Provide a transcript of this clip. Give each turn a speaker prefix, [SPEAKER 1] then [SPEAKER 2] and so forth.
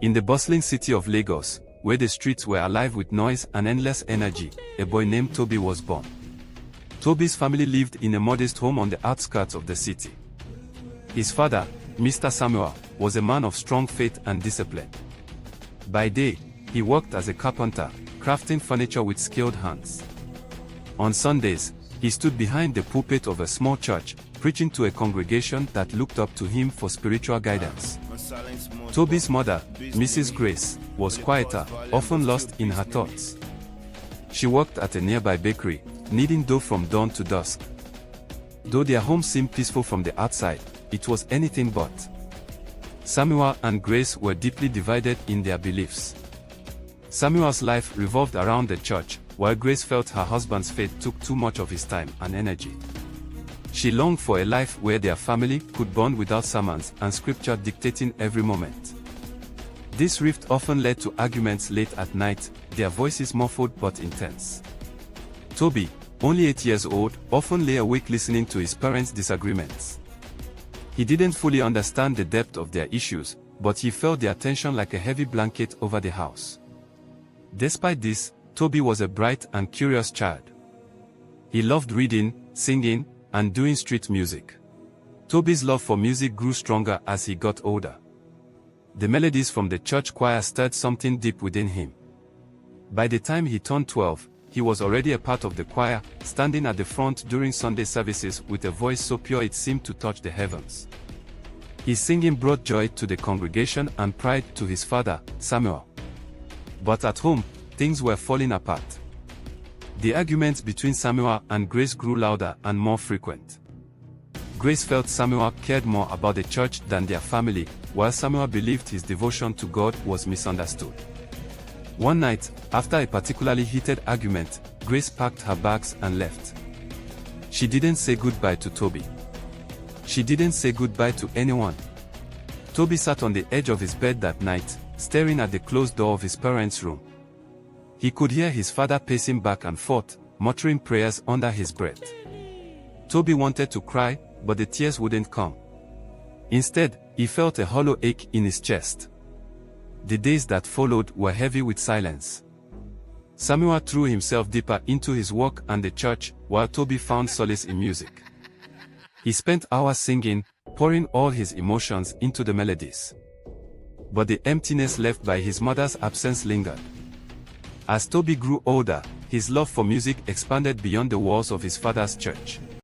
[SPEAKER 1] In the bustling city of Lagos, where the streets were alive with noise and endless energy, a boy named Toby was born. Toby's family lived in a modest home on the outskirts of the city. His father, Mr. Samuel, was a man of strong faith and discipline. By day, he worked as a carpenter, crafting furniture with skilled hands. On Sundays, he stood behind the pulpit of a small church, preaching to a congregation that looked up to him for spiritual guidance. Toby's mother, Mrs. Grace, was quieter, often lost in her thoughts. She worked at a nearby bakery, kneading dough from dawn to dusk. Though their home seemed peaceful from the outside, it was anything but. Samuel and Grace were deeply divided in their beliefs. Samuel's life revolved around the church, while Grace felt her husband's faith took too much of his time and energy. She longed for a life where their family could bond without sermons and scripture dictating every moment. This rift often led to arguments late at night, their voices muffled but intense. Toby, only 8 years old, often lay awake listening to his parents' disagreements. He didn't fully understand the depth of their issues, but he felt their tension like a heavy blanket over the house. Despite this, Toby was a bright and curious child. He loved reading, singing, and doing street music. Toby's love for music grew stronger as he got older. The melodies from the church choir stirred something deep within him. By the time he turned 12, he was already a part of the choir, standing at the front during Sunday services with a voice so pure it seemed to touch the heavens. His singing brought joy to the congregation and pride to his father, Samuel. But at home, things were falling apart. The arguments between Samuel and Grace grew louder and more frequent. Grace felt Samuel cared more about the church than their family, while Samuel believed his devotion to God was misunderstood. One night, after a particularly heated argument, Grace packed her bags and left. She didn't say goodbye to Toby. She didn't say goodbye to anyone. Toby sat on the edge of his bed that night, staring at the closed door of his parents' room. He could hear his father pacing back and forth, muttering prayers under his breath. Toby wanted to cry, but the tears wouldn't come. Instead, he felt a hollow ache in his chest. The days that followed were heavy with silence. Samuel threw himself deeper into his work and the church, while Toby found solace in music. He spent hours singing, pouring all his emotions into the melodies. But the emptiness left by his mother's absence lingered. As Toby grew older, his love for music expanded beyond the walls of his father's church.